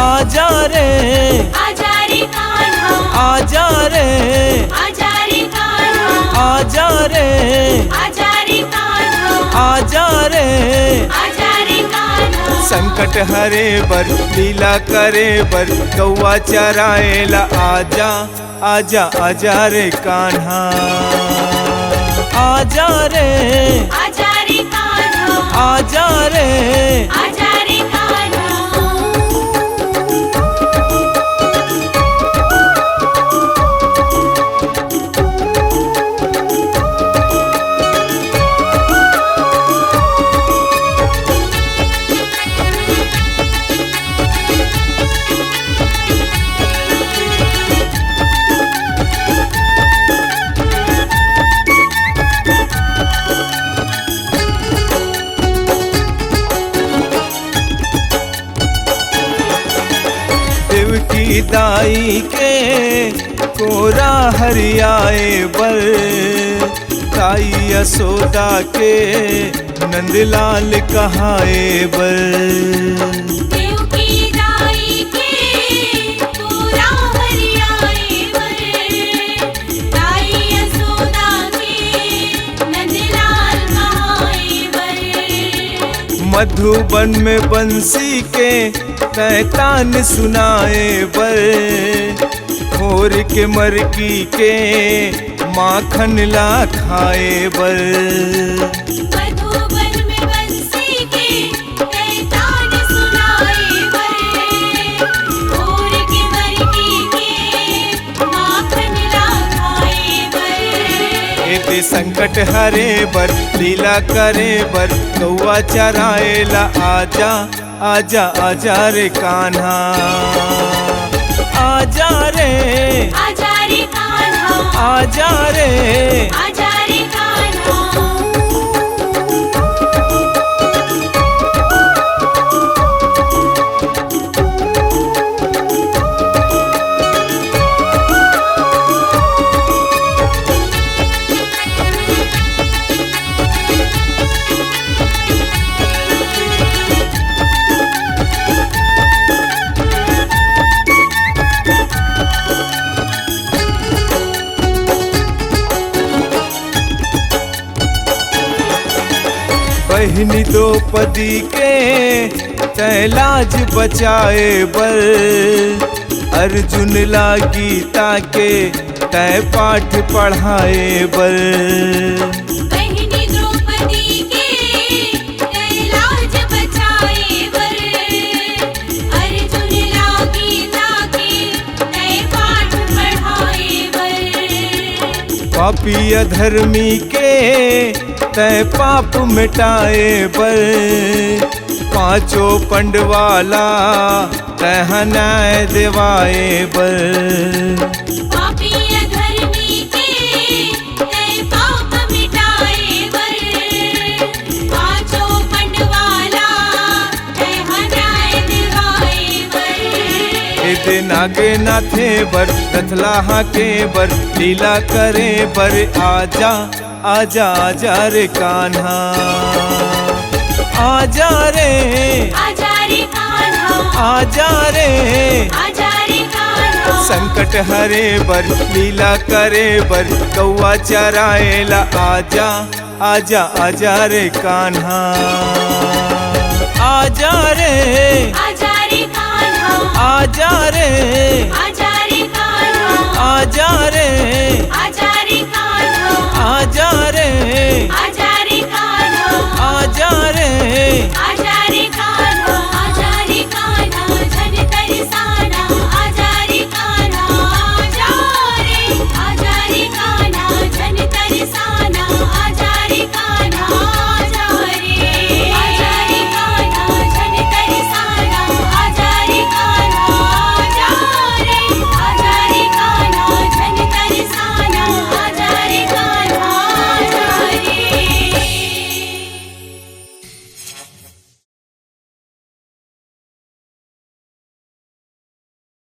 आजा रे कान्हा, आजा रे कान्हा, आजा रे कान्हा, आजा रे कान्हा। संकट हरे बर लीला करे बर गौवा चराएला आजा आजा आजा रे कान्हा आजा रे कान्हा, आजा रे कान्हा। देवकी दाई के कोरा हरियाए बर ताई यशोदा के नंदलाल कहाए बर देवकी दाई के कोरा हरियाए बर ताई यशोदा के नंदलाल कहाए बर। मधुबन में बंसी के तैतान सुनाए बर खोर के मरकी के माखन ला खाए बर मधुबन में बंसी के तैतान सुनाए बर खोर के मरकी के माखन ला खाए बर। एते संकट हरे बर लीला करे बर गौवा चराएला आजा आजा आजा रे कान्हा आजा रे कान्हा, आजा रे कान्हा। बहिनी द्रौपदी के तैलाज बचाए बर अर्जुन ला गीता के तय पाठ पढ़ाए बर बहिनी द्रौपदी के तैलाज बचाए बर अर्जुन ला गीता के तय पाठ पढ़ाए बर। पापी अधर्मी के तय पाप मिटाए बर पांचों पंडवाला तह न्याय दिवाए बर पापी अधर्मी के तय पाप मिटाए बर पांचों पंडवाला तह न्याय दिवाए बर। एते नागे नाथे बर रथला हाके बर लीला करे बर आजा आजा आजा रे कान्हा आजा रे आजा रे कान्हा आजा रे आजा रे कान्हा संकट हरे बर लीला करे बर कौआ चराएला आजा आजा आजा रे कान्हा आजा रे आजा रे कान्हा आजा रे आजा रे कान्हा आजा रे आजा रे कान्हा आजा